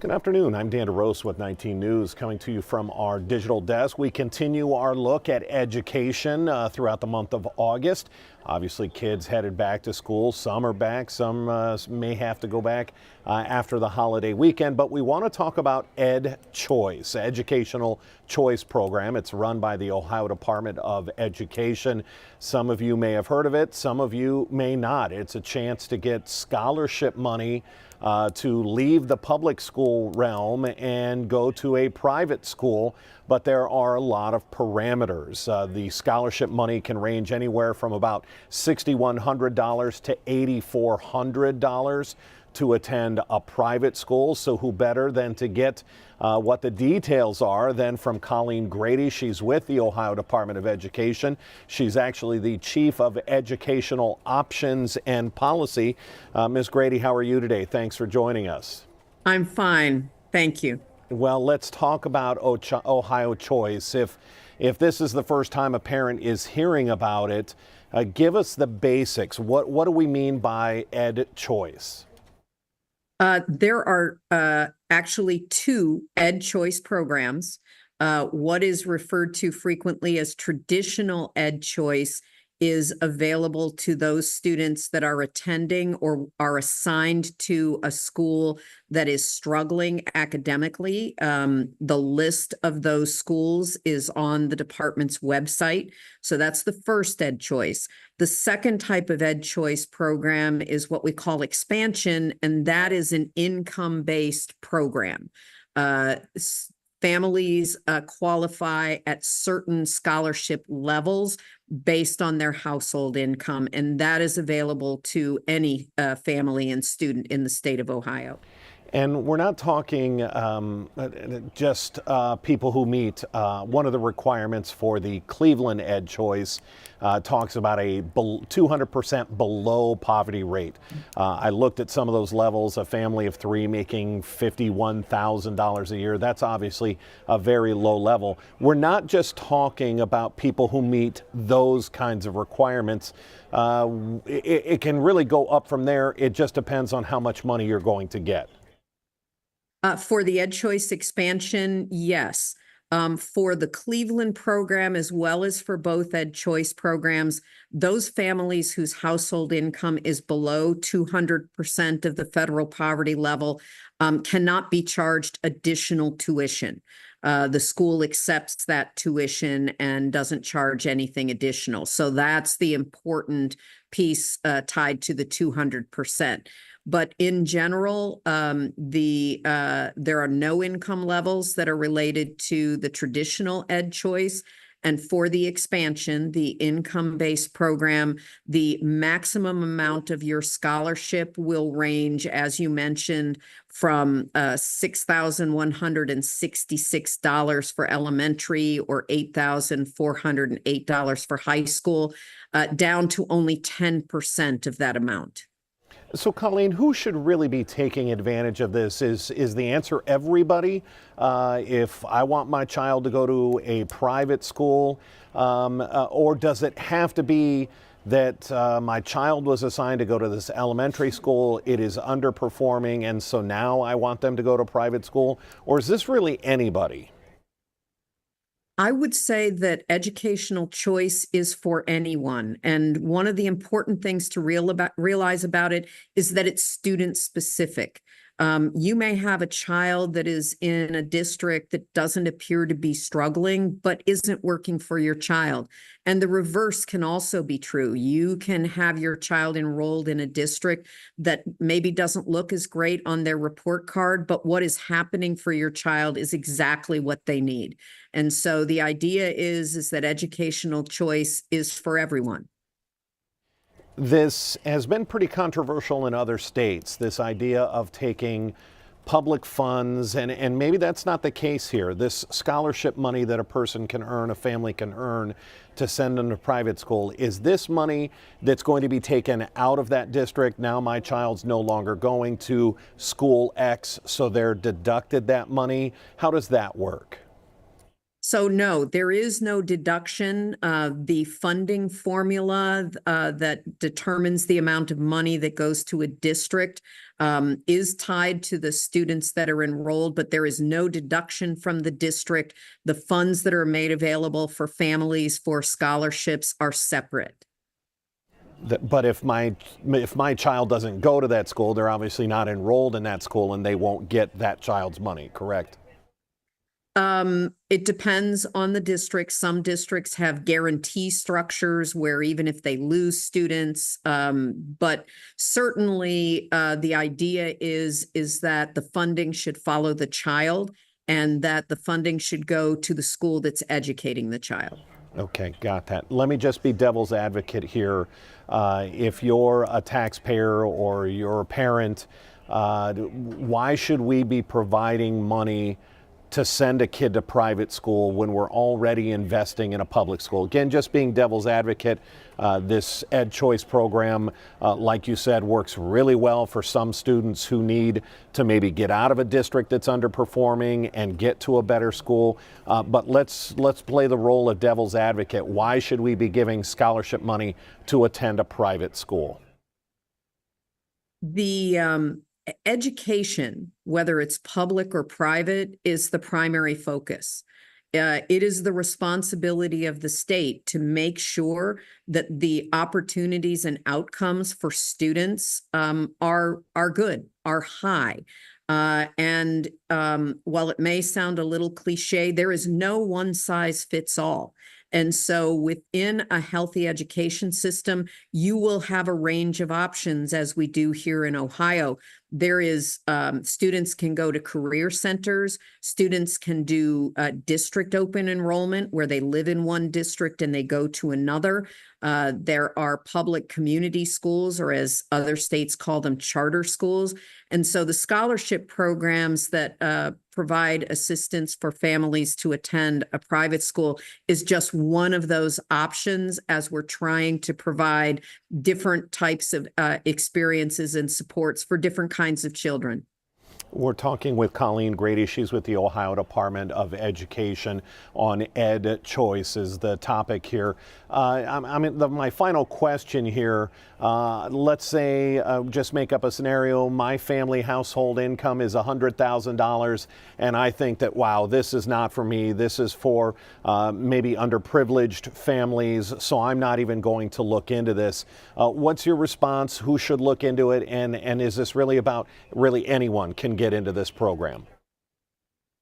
Good afternoon. I'm Dan DeRose with 19 News, coming to you from our digital desk. We continue our look at education throughout the month of August. Obviously, kids headed back to school. Some are back, some may have to go back after the holiday weekend. But we want to talk about EdChoice, Educational Choice Program. It's run by the Ohio Department of Education. Some of you may have heard of it, some of you may not. It's a chance to get scholarship money to leave the public school realm and go to a private school, but there are a lot of parameters. The scholarship money can range anywhere from about $6,100 to $8,400 to attend a private school. So who better than to get what the details are than from Colleen Grady. She's with the Ohio Department of Education. She's actually the Chief of Educational Options and Policy. Ms. Grady, how are you today? Thanks for joining us. I'm fine. Thank you. Well, let's talk about Ohio Choice. If this is the first time a parent is hearing about it, give us the basics. What do we mean by EdChoice? There are actually two EdChoice programs. What is referred to frequently as traditional EdChoice is available to those students that are attending or are assigned to a school that is struggling academically. The list of those schools is on the department's website. So that's the first EdChoice. The second type of EdChoice program is what we call expansion, and that is an income-based program. Families qualify at certain scholarship levels based on their household income, and that is available to any family and student in the state of Ohio. And we're not talking just people who meet one of the requirements for the Cleveland EdChoice talks about a 200% below poverty rate. I looked at some of those levels, a family of three making $51,000 a year. That's obviously a very low level. We're not just talking about people who meet those kinds of requirements. It can really go up from there. It just depends on how much money you're going to get. For the EdChoice expansion, yes. For the Cleveland program, as well as for both EdChoice programs, those families whose household income is below 200% of the federal poverty level cannot be charged additional tuition. The school accepts that tuition and doesn't charge anything additional. So that's the important piece tied to the 200%. But in general, there are no income levels that are related to the traditional EdChoice. And for the expansion, the income-based program, the maximum amount of your scholarship will range, as you mentioned, from $6,166 for elementary or $8,408 for high school, down to only 10% of that amount. So, Colleen, who should really be taking advantage of this? Is the answer everybody? If I want my child to go to a private school, or does it have to be that my child was assigned to go to this elementary school, it is underperforming, and so now I want them to go to private school? Or is this really anybody? I would say that educational choice is for anyone. And one of the important things to realize about it is that it's student specific. You may have a child that is in a district that doesn't appear to be struggling, but isn't working for your child. And the reverse can also be true. You can have your child enrolled in a district that maybe doesn't look as great on their report card, but what is happening for your child is exactly what they need. And so the idea is that educational choice is for everyone. This has been pretty controversial in other states, this idea of taking public funds, and maybe that's not the case here. This scholarship money that a person can earn, a family can earn to send them to private school, is this money that's going to be taken out of that district? Now my child's no longer going to school X, so they're deducted that money. How does that work? So no, there is no deduction. The funding formula that determines the amount of money that goes to a district is tied to the students that are enrolled, but there is no deduction from the district. The funds that are made available for families for scholarships are separate. But if my child doesn't go to that school, they're obviously not enrolled in that school and they won't get that child's money, correct? It depends on the district. Some districts have guarantee structures where even if they lose students, but certainly the idea is that the funding should follow the child and that the funding should go to the school that's educating the child. Okay, got that. Let me just be devil's advocate here. If you're a taxpayer or you're a parent, why should we be providing money to send a kid to private school when we're already investing in a public school? Again, just being devil's advocate, this EdChoice program, like you said, works really well for some students who need to maybe get out of a district that's underperforming and get to a better school. But let's play the role of devil's advocate. Why should we be giving scholarship money to attend a private school? The education, whether it's public or private, is the primary focus. It is the responsibility of the state to make sure that the opportunities and outcomes for students are good, are high. And while it may sound a little cliche, there is no one size fits all. And so within a healthy education system, you will have a range of options as we do here in Ohio. There is, students can go to career centers, students can do district open enrollment where they live in one district and they go to another. There are public community schools, or as other states call them, charter schools. And so the scholarship programs that provide assistance for families to attend a private school is just one of those options as we're trying to provide different types of experiences and supports for different kinds of children. We're talking with Colleen Grady. She's with the Ohio Department of Education on EdChoice is the topic here. My final question here, let's say, just make up a scenario, my family household income is $100,000 and I think that, wow, this is not for me. This is for maybe underprivileged families, so I'm not even going to look into this. What's your response? Who should look into it? And is this really about anyone can get into this program?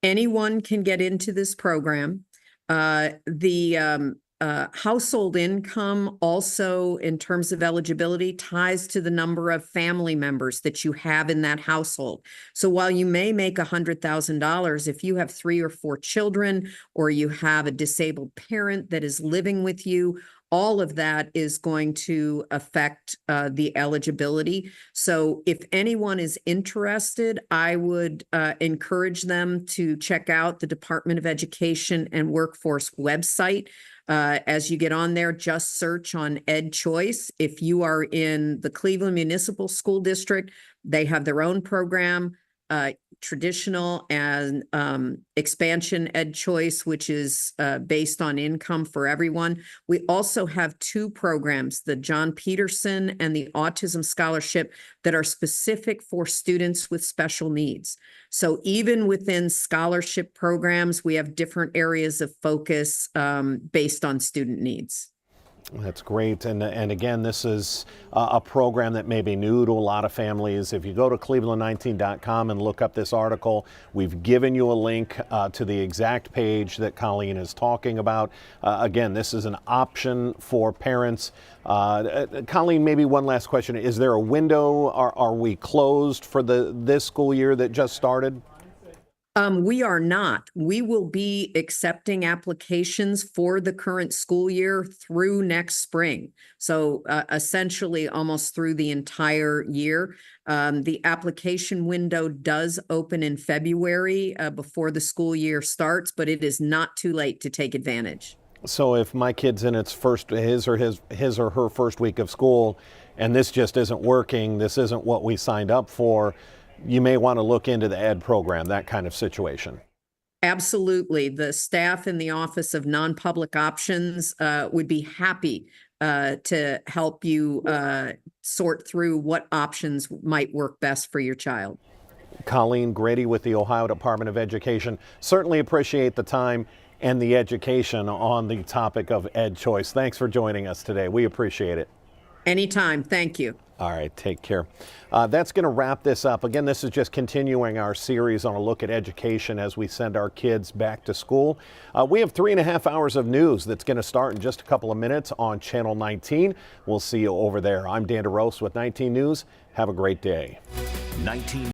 Anyone can get into this program. The household income also, in terms of eligibility, ties to the number of family members that you have in that household. So while you may make $100,000, if you have 3 or 4 children, or you have a disabled parent that is living with you, all of that is going to affect the eligibility. So if anyone is interested, I would encourage them to check out the Department of Education and Workforce website. As you get on there, just search on EdChoice. If you are in the Cleveland Municipal School District, they have their own program. Traditional and expansion EdChoice, which is based on income for everyone. We also have 2 programs, the John Peterson and the Autism Scholarship, that are specific for students with special needs. So even within scholarship programs, we have different areas of focus based on student needs. That's great. And again, this is a program that may be new to a lot of families. If you go to cleveland19.com and look up this article, we've given you a link to the exact page that Colleen is talking about. Again, this is an option for parents. Colleen, maybe one last question. Is there a window? Are we closed for this school year that just started? We are not. We will be accepting applications for the current school year through next spring. So essentially almost through the entire year. The application window does open in February before the school year starts, but it is not too late to take advantage. So if my kid's in his or her first week of school and this just isn't working, this isn't what we signed up for, you may want to look into the ed program, that kind of situation. Absolutely. The staff in the Office of Non-Public Options would be happy to help you sort through what options might work best for your child. Colleen Grady with the Ohio Department of Education. Certainly appreciate the time and the education on the topic of EdChoice. Thanks for joining us today. We appreciate it. Anytime. Thank you. All right, take care. That's going to wrap this up. Again, this is just continuing our series on a look at education as we send our kids back to school. We have 3.5 hours of news that's going to start in just a couple of minutes on Channel 19. We'll see you over there. I'm Dan DeRose with 19 News. Have a great day. 19